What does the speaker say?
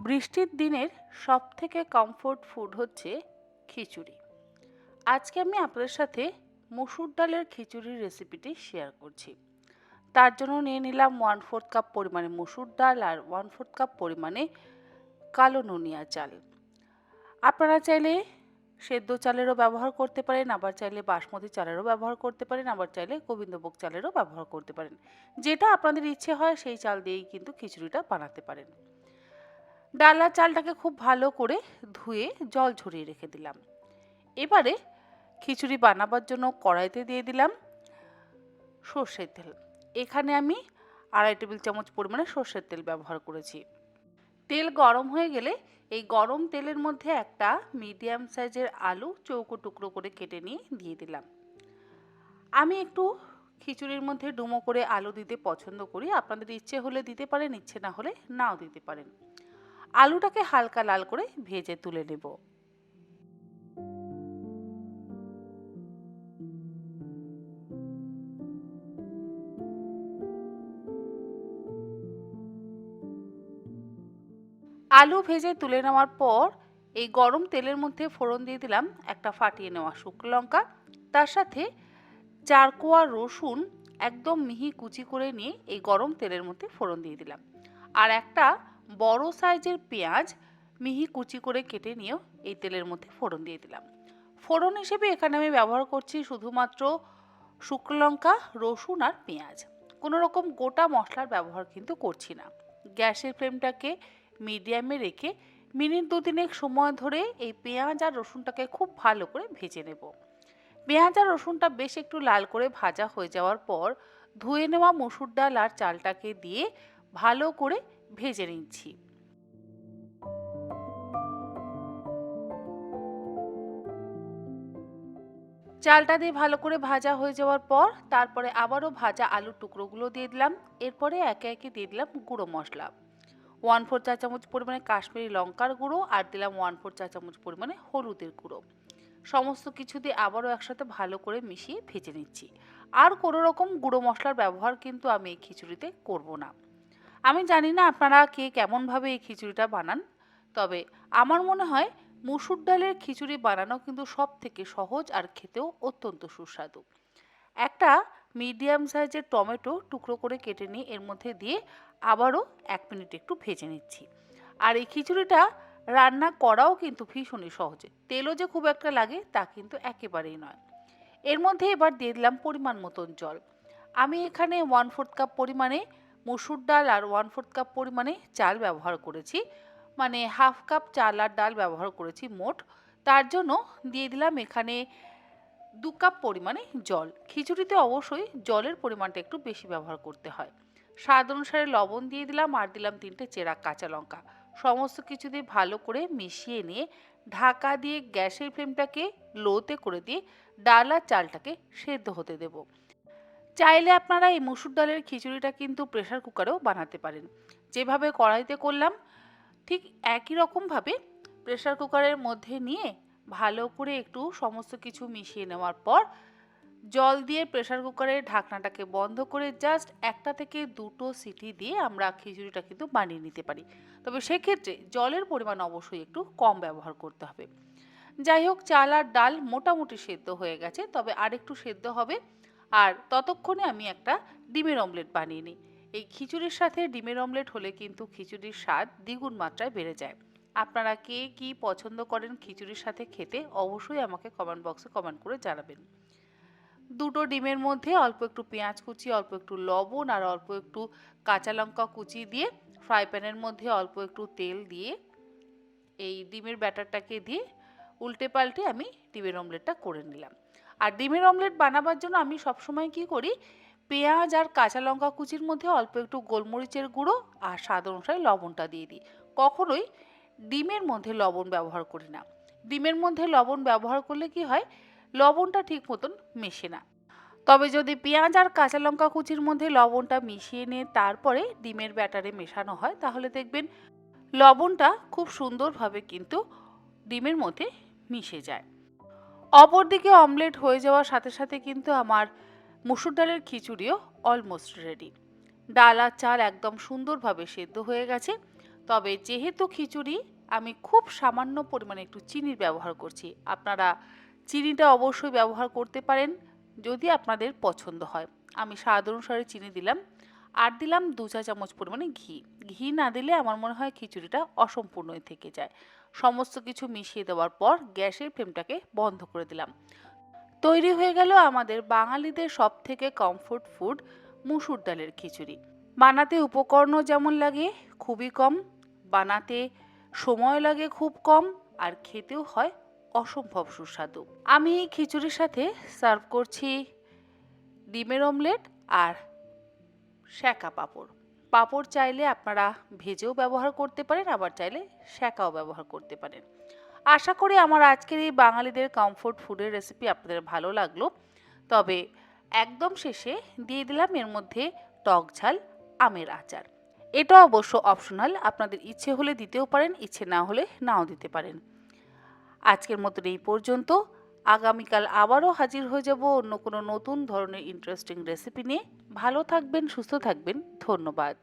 বৃষ্টির দিনের সবথেকে কমফোর্ট ফুড হচ্ছে খিচুড়ি। আজকে আমি আপনাদের সাথে মসুর ডালের খিচুড়ির রেসিপিটি শেয়ার করছি। তার জন্য নিয়ে নিলাম 1/4 কাপ পরিমাণে মসুর ডাল আর 1/4 কাপ পরিমাণে কালো নুনিয়া চাল। আপনারা চাইলে সেদ্ধ চালেরও ব্যবহার করতে পারেন, আবার চাইলে বাসমতি চালেরও ব্যবহার করতে পারেন, আবার চাইলে গোবিন্দভোগ চালেরও ব্যবহার করতে পারেন। যেটা আপনাদের ইচ্ছে হয় সেই চাল দিয়েই কিন্তু খিচুড়িটা বানাতে পারেন। ডাল আর চালটাকে খুব ভালো করে ধুয়ে জল ঝরিয়ে রেখে দিলাম। এবারে খিচুড়ি বানাবার জন্য কড়াইতে দিয়ে দিলাম সর্ষের তেল। এখানে আমি 2.5 টেবিল চামচ পরিমাণে সর্ষের তেল ব্যবহার করেছি। তেল গরম হয়ে গেলে এই গরম তেলের মধ্যে একটা মিডিয়াম সাইজের আলু চৌকো টুকরো করে কেটে নিয়ে দিয়ে দিলাম। আমি একটু খিচুড়ির মধ্যে ডুমো করে আলু দিতে পছন্দ করি। আপনাদের ইচ্ছে হলে দিতে পারেন, ইচ্ছে না হলে নাও দিতে পারেন। আলুটাকে হালকা লাল করে ভেজে তুলে নেব। আলু ভেজে তুলে নেওয়ার পর এই গরম তেলের মধ্যে ফোড়ন দিয়ে দিলাম একটা ফাটিয়ে নেওয়া শুকনো লঙ্কা, তার সাথে 4 কোয়া রসুন একদম মিহি কুচি করে নিয়ে এই গরম তেলের মধ্যে ফোড়ন দিয়ে দিলাম। আর একটা বড় সাইজের পেঁয়াজ মিহি কুচি করে কেটে নিয়েও এই তেলের মধ্যে ফোড়ন দিয়ে দিলাম। ফোড়ন হিসেবে এখানে আমি ব্যবহার করছি শুধুমাত্র শুকনো লঙ্কা, রসুন আর পেঁয়াজ। কোনো রকম গোটা মশলার ব্যবহার কিন্তু করছি না। গ্যাসের ফ্লেমটাকে মিডিয়ামে রেখে মিনিট 2-3 সময় ধরে এই পেঁয়াজ আর রসুনটাকে খুব ভালো করে ভেজে নেব। পেঁয়াজ আর রসুনটা বেশ একটু লাল করে ভাজা হয়ে যাওয়ার পর ধুয়ে নেওয়া মসুর ডাল আর চালটাকে দিয়ে ভালো করে ভেজে নিচ্ছি। চালটা দিয়ে ভালো করে ভাজা হয়ে যাওয়ার পর তারপরে আবারও ভাজা আলুর টুকরোগুলো দিয়ে দিলাম। এরপরে একে একে দিয়ে দিলাম গুঁড়ো মশলা। 1/4 চা চামচ পরিমাণে কাশ্মীরি লঙ্কার গুঁড়ো আর দিলাম 1/4 চা চামচ পরিমাণে হলুদের গুঁড়ো। সমস্ত কিছু দিয়ে আবারও একসাথে ভালো করে মিশিয়ে ভেজে নিচ্ছি। আর কোনো রকম গুঁড়ো মশলার ব্যবহার কিন্তু আমি এই খিচুড়িতে করব না। আমি জানি না আপনারা কে কেমনভাবে এই খিচুড়িটা বানান, তবে আমার মনে হয় মসুর ডালের খিচুড়ি বানানো কিন্তু সব থেকে সহজ আর খেতেও অত্যন্ত সুস্বাদু। একটা মিডিয়াম সাইজের টমেটো টুকরো করে কেটে নিয়ে এর মধ্যে দিয়ে আবারও 1 মিনিট একটু ভেজে নিচ্ছি। আর এই খিচুড়িটা রান্না করাও কিন্তু ভীষণই সহজে, তেলও যে খুব একটা লাগে তা কিন্তু একেবারেই নয়। এর মধ্যে এবার দিয়ে দিলাম পরিমাণ মতন জল। আমি এখানে 1/4 কাপ পরিমাণে মসুর ডাল আর 1/4 কাপ পরিমাণে চাল ব্যবহার করেছি, মানে হাফ কাপ চাল আর ডাল ব্যবহার করেছি মোট। তার জন্য দিয়ে দিলাম এখানে 2 কাপ পরিমাণে জল। খিচুড়িতে অবশ্যই জলের পরিমাণটা একটু বেশি ব্যবহার করতে হয়। স্বাদ অনুসারে লবণ দিয়ে দিলাম আর দিলাম 3টে চেরা কাঁচা লঙ্কা। সমস্ত কিছু দিয়ে ভালো করে মিশিয়ে নিয়ে ঢাকা দিয়ে গ্যাসের ফ্লেমটাকে লোতে করে দিয়ে ডাল আর চালটাকে সেদ্ধ হতে দেব। চাইলে আপনারা এই মসুর ডালের খিচুড়িটা কিন্তু প্রেসার কুকারেও বানাতে পারেন। যেভাবে কড়াইতে করলাম ঠিক একই রকমভাবে প্রেসার কুকারের মধ্যে নিয়ে ভালো করে একটু সমস্ত কিছু মিশিয়ে নেওয়ার পর জল দিয়ে প্রেসার কুকারের ঢাকনাটাকে বন্ধ করে জাস্ট 1টা থেকে 2টো সিটি দিয়ে আমরা খিচুড়িটা কিন্তু বানিয়ে নিতে পারি। তবে সেক্ষেত্রে জলের পরিমাণ অবশ্যই একটু কম ব্যবহার করতে হবে। যাই হোক, চাল আর ডাল মোটামুটি সেদ্ধ হয়ে গেছে, তবে আরেকটু সেদ্ধ হবে। আর ততক্ষণে আমি একটা ডিমের অমলেট বানিয়ে নিই। এই খিচুড়ির সাথে ডিমের অমলেট হলে কিন্তু খিচুড়ির স্বাদ দ্বিগুণ মাত্রায় বেড়ে যায়। আপনারা কে কি পছন্দ করেন খিচুড়ির সাথে খেতে অবশ্যই আমাকে কমেন্ট বক্সে কমেন্ট করে জানাবেন। দুটো ডিমের মধ্যে অল্প একটু পেঁয়াজ কুচি, অল্প একটু লবণ আর অল্প একটু কাঁচা লঙ্কা কুচি দিয়ে ফ্রাই প্যানের মধ্যে অল্প একটু তেল দিয়ে এই ডিমের ব্যাটারটাকে দিয়ে উল্টে পাল্টে আমি ডিমের অমলেটটা করে নিলাম। আর ডিমের অমলেট বানাবার জন্য আমি সবসময় কি করি, পেঁয়াজ আর কাঁচা লঙ্কা কুচির মধ্যে অল্প একটু গোলমরিচের গুঁড়ো আর স্বাদ অনুসারে লবণটা দিয়ে দিই। কখনোই ডিমের মধ্যে লবণ ব্যবহার করি না। ডিমের মধ্যে লবণ ব্যবহার করলে কি হয়, লবণটা ঠিক মতন মেশে না। তবে যদি পেঁয়াজ আর কাঁচা লঙ্কা কুচির মধ্যে লবণটা মিশিয়ে নিয়ে তারপরে ডিমের ব্যাটারে মেশানো হয় তাহলে দেখবেন লবণটা খুব সুন্দরভাবে কিন্তু ডিমের মধ্যে মিশে যায়। অপরদিকে অমলেট হয়ে যাওয়ার সাথে সাথে কিন্তু আমার মসুর ডালের খিচুড়িও অলমোস্ট রেডি। ডাল আর চাল একদম সুন্দরভাবে সেদ্ধ হয়ে গেছে। তবে যেহেতু খিচুড়ি, আমি খুব সামান্য পরিমাণে একটু চিনির ব্যবহার করছি। আপনারা চিনিটা অবশ্যই ব্যবহার করতে পারেন যদি আপনাদের পছন্দ হয়। আমি স্বাদ অনুসারে চিনি দিলাম আর দিলাম 2 চা চামচ পরিমাণে ঘি। ঘি না দিলে আমার মনে হয় খিচুড়িটা অসম্পূর্ণই থেকে যায়। সমস্ত কিছু মিশিয়ে দেওয়ার পর গ্যাসের ফ্লেমটাকে বন্ধ করে দিলাম। তৈরি হয়ে গেল আমাদের বাঙালিদের সবথেকে কমফোর্ট ফুড মুসুর ডালের খিচুড়ি। বানাতে উপকরণও যেমন লাগে খুবই কম, বানাতে সময় লাগে খুব কম, আর খেতেও হয় অসম্ভব সুস্বাদু। আমি এই খিচুড়ির সাথে সার্ভ করছি ডিমের অমলেট আর সেঁকা পাঁপড়। পাঁপড় চাইলে আপনারা ভেজেও ব্যবহার করতে পারেন, আবার চাইলে সেঁকাও ব্যবহার করতে পারেন। আশা করি আমার আজকের এই বাঙালিদের কমফোর্ট ফুডের রেসিপি আপনাদের ভালো লাগলো। তবে একদম শেষে দিয়ে দিলাম এর মধ্যে টক ঝাল আমের আচার। এটা অবশ্য অপশনাল, আপনাদের ইচ্ছে হলে দিতেও পারেন, ইচ্ছে না হলে নাও দিতে পারেন। আজকের মতন এই পর্যন্ত। আগামীকাল আবারও হাজির হয়ে যাব অন্য কোনো নতুন ধরনের ইন্টারেস্টিং রেসিপি নিয়ে। ভালো থাকবেন, সুস্থ থাকবেন। ধন্যবাদ।